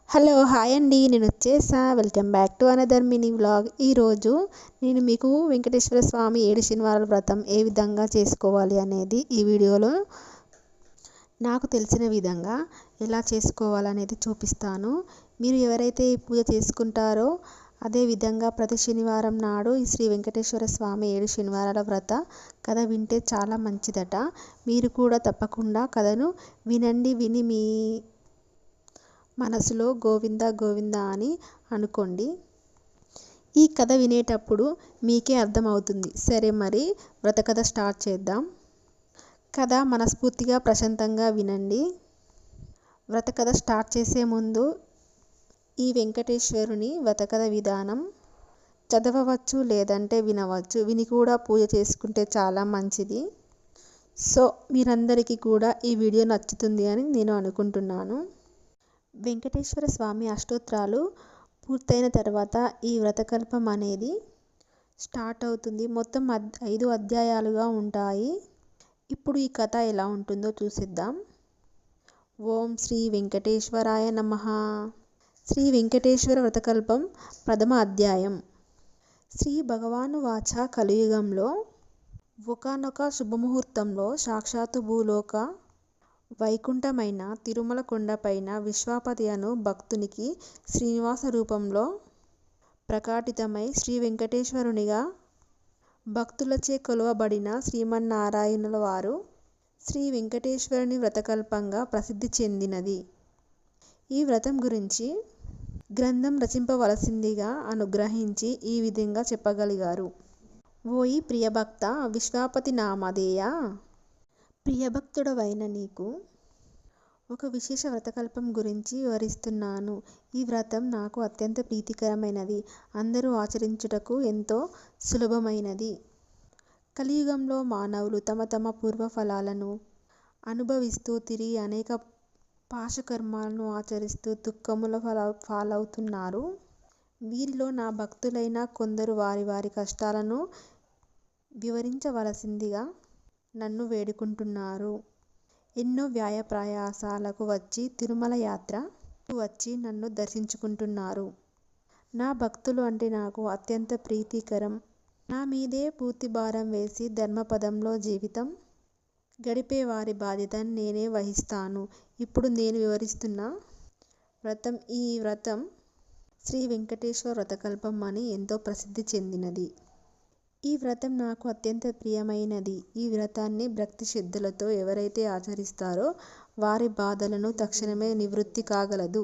Hello hi అండి, నేను వచ్చేసా. Welcome back to another mini vlog. ఈరోజు నేను మీకు వెంకటేశ్వర స్వామి 7 శనివారాల వ్రతం ఏ విధంగా చేసుకోవాలి అనేది ఈ వీడియోలో నాకు తెలిసిన విధంగా ఎలా చేసుకోవాలనేది చూపిస్తాను. మీరు ఎవరైతే ఈ పూజ చేసుకుంటారో అదే విధంగా ప్రతి శనివారం నాడు ఈ శ్రీ వెంకటేశ్వర స్వామి 7 శనివారాల వ్రత కథ వింటే చాలా మంచిదట. మీరు కూడా తప్పకుండా కథను వినండి. విని మీ మనసులో గోవింద గోవింద అని అనుకోండి. ఈ కథ వినేటప్పుడు మీకే అర్థమవుతుంది. సరే, మరి వ్రత కథ స్టార్ట్ చేద్దాం. కథ మనస్ఫూర్తిగా ప్రశాంతంగా వినండి. వ్రత కథ స్టార్ట్ చేసే ముందు ఈ వెంకటేశ్వరుని వ్రత కథ విధానం చదవవచ్చు, లేదంటే వినవచ్చు. విని కూడా పూజ చేసుకుంటే చాలా మంచిది. సో మీరందరికీ కూడా ఈ వీడియో నచ్చుతుంది అని నేను అనుకుంటున్నాను. వెంకటేశ్వర స్వామి అష్టోత్తరాలు పూర్తయిన తర్వాత ఈ వ్రతకల్పం అనేది స్టార్ట్ అవుతుంది. మొత్తం 5 అధ్యాయాలుగా ఉంటాయి. ఇప్పుడు ఈ కథ ఎలా ఉంటుందో చూసిద్దాం. ఓం శ్రీ వెంకటేశ్వరాయ నమః. శ్రీ వెంకటేశ్వర వ్రతకల్పం ప్రథమ అధ్యాయం. శ్రీ భగవానువాచ. కలియుగంలో ఒకానొక శుభముహూర్తంలో సాక్షాత్తు భూలోక వైకుంఠమైన తిరుమల కొండపైన విశ్వాపతి అను భక్తునికి శ్రీనివాస రూపంలో ప్రకటితమై శ్రీ వెంకటేశ్వరునిగా భక్తులచే కొలువబడిన శ్రీమన్నారాయణుల వారు శ్రీ వెంకటేశ్వరుని వ్రతకల్పంగా ప్రసిద్ధి చెందినది. ఈ వ్రతం గురించి గ్రంథం రచింపవలసిందిగా అనుగ్రహించి ఈ విధంగా చెప్పగలిగారు. ఓయి ప్రియభక్త విశ్వాపతి నామధేయ, ప్రియభక్తుడవైన నీకు ఒక విశేష వ్రతకల్పం గురించి వివరిస్తున్నాను. ఈ వ్రతం నాకు అత్యంత ప్రీతికరమైనది. అందరూ ఆచరించుటకు ఎంతో సులభమైనది. కలియుగంలో మానవులు తమ తమ పూర్వఫలాలను అనుభవిస్తూ తిరిగి అనేక పాశకర్మాలను ఆచరిస్తూ దుఃఖముల పాలవుతున్నారు. వీరిలో నా భక్తులైన కొందరు వారి వారి కష్టాలను వివరించవలసిందిగా నన్ను వేడుకుంటున్నారు. ఎన్నో వ్యయ ప్రయాసాలకు వచ్చి తిరుమల యాత్ర వచ్చి నన్ను దర్శించుకుంటున్నారు. నా భక్తులు అంటే నాకు అత్యంత ప్రీతికరం. నా మీదే పూర్తి భారం వేసి ధర్మపదంలో జీవితం గడిపే వారి బాధ్యతను నేనే వహిస్తాను. ఇప్పుడు నేను వివరిస్తున్న వ్రతం ఈ వ్రతం శ్రీ వెంకటేశ్వర వ్రతకల్పం అని ఎంతో ప్రసిద్ధి చెందినది. ఈ వ్రతం నాకు అత్యంత ప్రియమైనది. ఈ వ్రతాన్ని భక్తి శ్రద్ధలతో ఎవరైతే ఆచరిస్తారో వారి బాధలను తక్షణమే నివృత్తి కాగలదు.